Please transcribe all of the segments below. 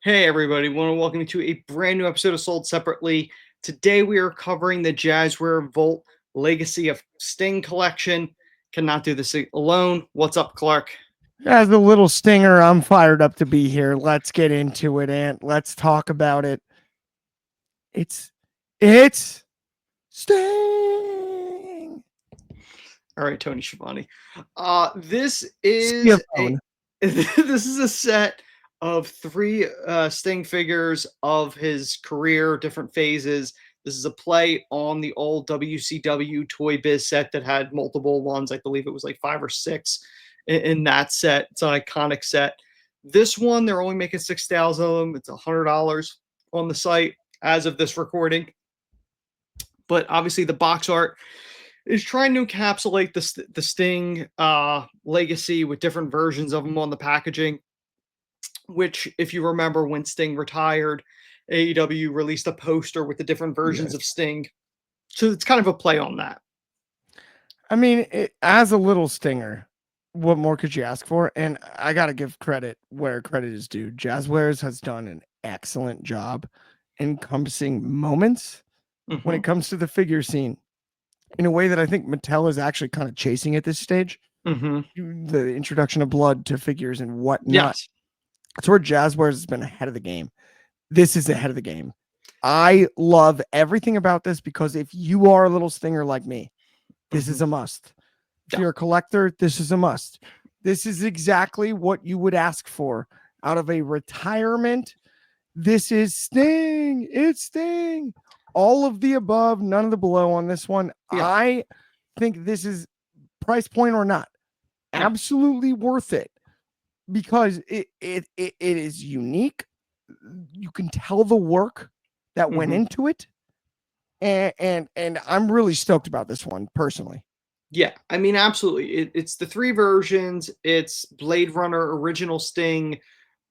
Hey everybody, want to welcome you to a brand new episode of Sold Separately. Today we are covering the Jazwares Volt Legacy of Sting collection. Cannot do this alone. What's up, Clark? As a little stinger, I'm fired up to be here. Let's get into it, Ant. Let's talk about it. It's Sting. All right, Tony Schiavone. This is a Skiphone. this is a set of three Sting figures of his career, different phases. This is a play on the old WCW Toy Biz set that had multiple ones. I believe it was like 5 or 6 in that set. It's an iconic set. This one, they're only making 6,000 of them. It's $100 on the site as of this recording. But obviously, the box art is trying to encapsulate the Sting legacy with different versions of them on the packaging. Which, if you remember, when Sting retired, AEW released a poster with the different versions of Sting. So it's kind of a play on that. I mean, as a little stinger, what more could you ask for? And I got to give credit where credit is due. Jazwares has done an excellent job encompassing moments when it comes to the figure scene in a way that I think Mattel is actually kind of chasing at this stage. The introduction of blood to figures and whatnot. Yes. That's where Jazwares has been ahead of the game. This is ahead of the game. I love everything about this because if you are a little stinger like me, this is a must. If you're a collector, this is a must. This is exactly what you would ask for out of a retirement. This is Sting. It's Sting. All of the above, none of the below on this one. Yeah. I think this is, price point or not, absolutely worth it because it is unique. You can tell the work that went into it. And I'm really stoked about this one personally. Yeah, I mean, absolutely. It's the three versions. It's Blade Runner original Sting.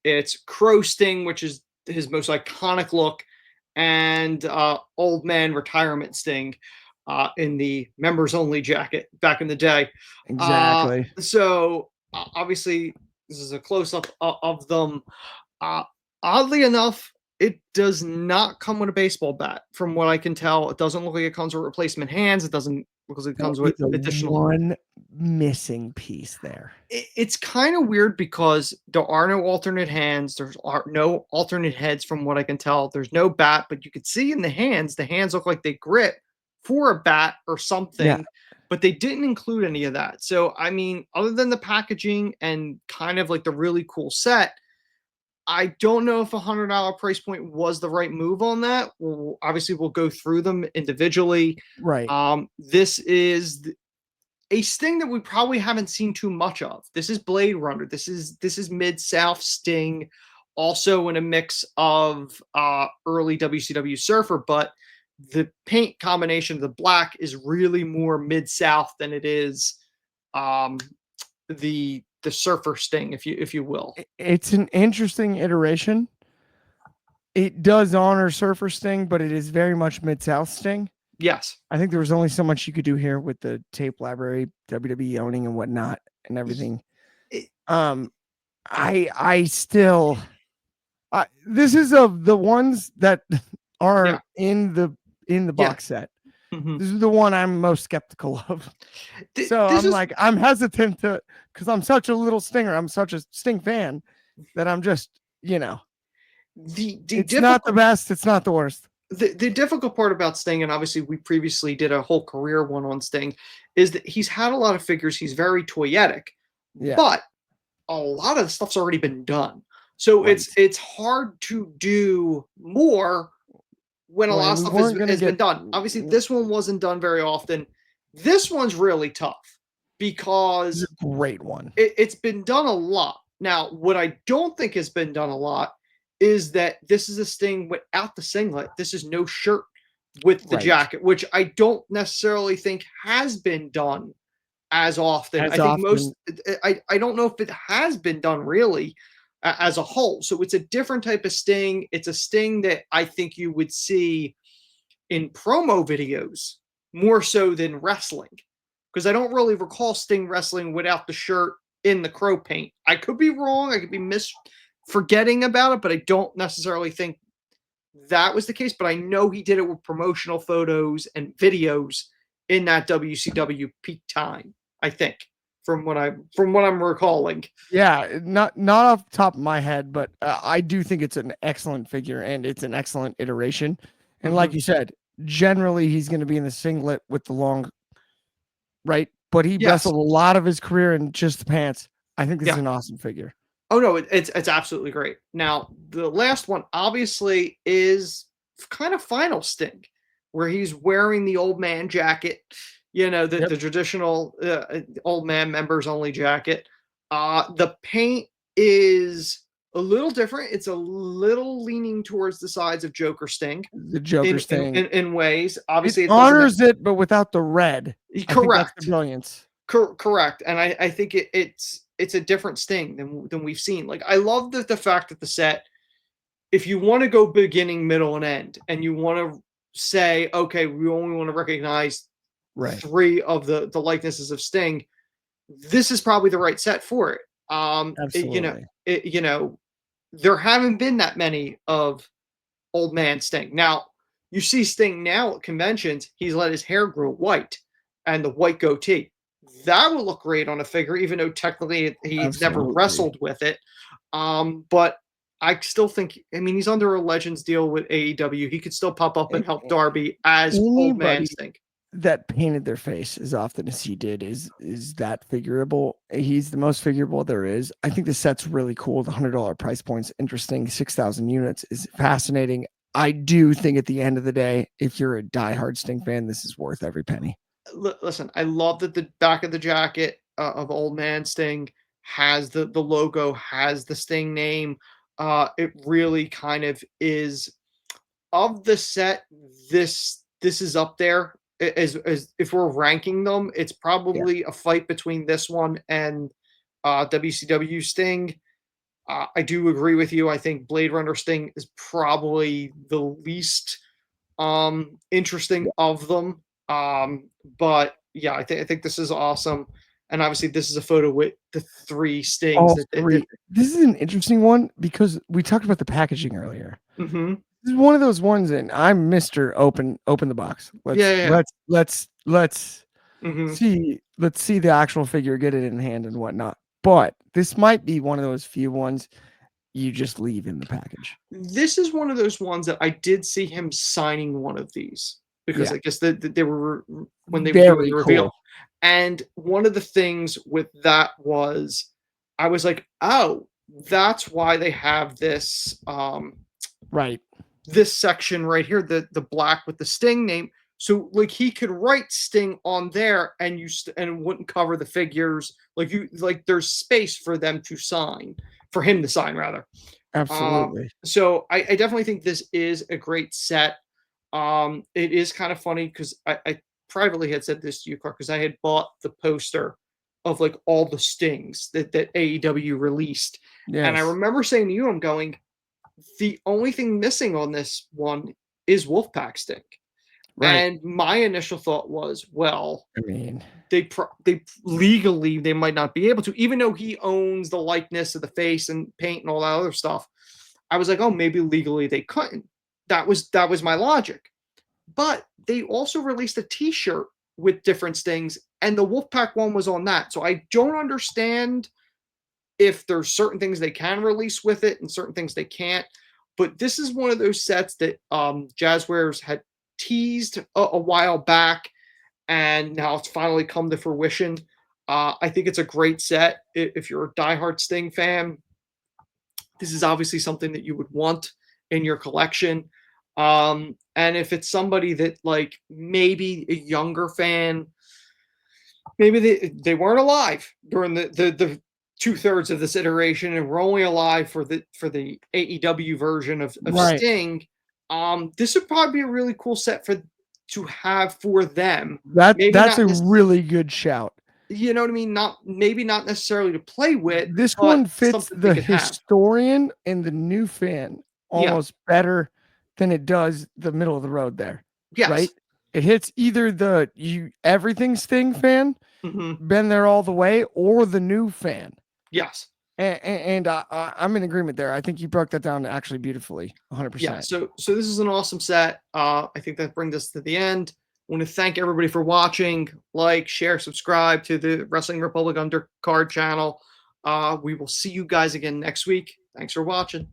It's Crow Sting, which is his most iconic look, and Old Man Retirement Sting in the members only jacket back in the day. Exactly. So obviously, this is a close up of them. Oddly enough, it does not come with a baseball bat, from what I can tell. It doesn't look like it comes with replacement hands. It doesn't because it comes with additional one missing piece there. It's kind of weird because there are no alternate hands. There's no alternate heads, from what I can tell. There's no bat, but you could see in the hands look like they grip for a bat or something, but they didn't include any of that. So, I mean, other than the packaging and kind of like the really cool set, I don't know if $100 price point was the right move on that. Obviously, we'll go through them individually. Right. This is a Sting that we probably haven't seen too much of. This is Blade Runner. This is Mid-South Sting, also in a mix of early WCW Surfer, but the paint combination of the black is really more Mid-South than it is the Surfer Sting, if you will. It's an interesting iteration. It does honor Surfer Sting, but it is very much Mid-South Sting. Yes. I think there was only so much you could do here with the tape library, WWE owning and whatnot and everything. I still this is of the ones that are in the box set. This is the one I'm most skeptical of. So I'm hesitant to, because I'm such a little stinger. I'm such a Sting fan that I'm just, it's not the best. It's not the worst. The difficult part about Sting, and obviously we previously did a whole career one on Sting, is that he's had a lot of figures. He's very toyetic, but a lot of the stuff's already been done. So it's hard to do more when a lot of stuff has been done. Obviously, this one wasn't done very often. This one's really tough because it's a great one. It's been done a lot. Now, what I don't think has been done a lot is that this is a Sting without the singlet. This is no shirt with the jacket, which I don't necessarily think has been done as often. I don't know if it has been done really as a whole. So it's a different type of Sting. It's a Sting that I think you would see in promo videos more so than wrestling, because I don't really recall Sting wrestling without the shirt in the crow paint. I could be wrong. I could be forgetting about it, but I don't necessarily think that was the case. But I know he did it with promotional photos and videos in that WCW peak time. I think from what I'm recalling. Yeah, not off the top of my head, but I do think it's an excellent figure and it's an excellent iteration. And like Mm-hmm. you said, generally he's going to be in the singlet with the long, right? But he Yes. wrestled a lot of his career in just the pants. I think this is Yeah. an awesome figure. Oh no, it's absolutely great. Now the last one obviously is kind of Final Sting, where he's wearing the old man jacket, Yep. the traditional old man members only jacket. The paint is a little different. It's a little leaning towards the sides of Joker Sting The Joker's thing. in ways. It Obviously, it doesn't have honors it, but without the red. I think that's the correct. brilliance. Correct, and I think it's a different Sting than we've seen. Like I love the fact that the set, if you want to go beginning, middle, and end, and you want to say, okay, we only want to recognize Right. three of the likenesses of Sting, this is probably the right set for it. Absolutely. There haven't been that many of old man Sting. Now you see Sting now at conventions, he's let his hair grow white and the white goatee. That would look great on a figure, even though technically he's never Absolutely. wrestled with it. But I still think, I mean, he's under a Legends deal with AEW. He could still pop up and help Darby as Old Man Anybody Sting. that painted their face as often as he did is that figurable. He's the most figurable there is. I think the set's really cool. The $100 price point's interesting. 6,000 units is fascinating. I do think at the end of the day, if you're a diehard Sting fan, this is worth every penny. Listen, I love that the back of the jacket of Old Man Sting has the logo, has the Sting name. It really kind of is of the set. This is up there as if we're ranking them. It's Yeah, probably a fight between this one and WCW Sting. I do agree with you. I think Blade Runner Sting is probably the least interesting yeah. of them. But yeah, I think this is awesome. And obviously, this is a photo with the three stings All that three. This is an interesting one because we talked about the packaging earlier. mm-hmm. This is one of those ones, and I'm Mr. Open the box. Yeah, Let's yeah, yeah. let's let's let's Mm-hmm. see the actual figure, get it in hand and whatnot. But this might be one of those few ones you just leave in the package. This is one of those ones that I did see him signing one of these because Yeah, I guess they were when they were doing very the reveal. cool. And one of the things with that was I was like, oh, that's why they have Right. this section right here, the black with the Sting name. So like he could write Sting on there, and and it wouldn't cover the figures. Like there's space for them to sign, for him to sign rather. Absolutely. So I definitely think this is a great set. It is kind of funny because I privately had said this to you, Clark, because I had bought the poster of like all the Stings that AEW released, and I Yes. remember saying to you, I'm going, the only thing missing on this one is Wolfpack Sting. Right. And my initial thought was, well, I mean, they legally they might not be able to, even though he owns the likeness of the face and paint and all that other stuff. I was like, oh, maybe legally they couldn't. That was my logic. But they also released a T-shirt with different Stings, and the Wolfpack one was on that. So I don't understand if there's certain things they can release with it and certain things they can't. But this is one of those sets that Jazwares had teased a while back, and now it's finally come to fruition. I think it's a great set. If you're a diehard Sting fan, this is obviously something that you would want in your collection. And if it's somebody that like maybe a younger fan, maybe they weren't alive during the 2/3 of this iteration and were only alive for the AEW version of right. Sting. This would probably be a really cool set for to have for them. Maybe That's not a this, really good shout. you know what I mean? Not maybe not necessarily to play with, This but one fits something they the could have. historian and the new fan Yeah. almost better than it does the middle of the road there, right? Yes. It hits either the you everything Sting fan, Hmm. been there all the way, or the new fan. Yes. I'm in agreement there. I think you broke that down actually beautifully, Yeah, 100%. so this is an awesome set. I think that brings us to the end. I want to thank everybody for watching. Like, share, subscribe to the Wrestling Republic Undercard channel. We will see you guys again next week. Thanks for watching.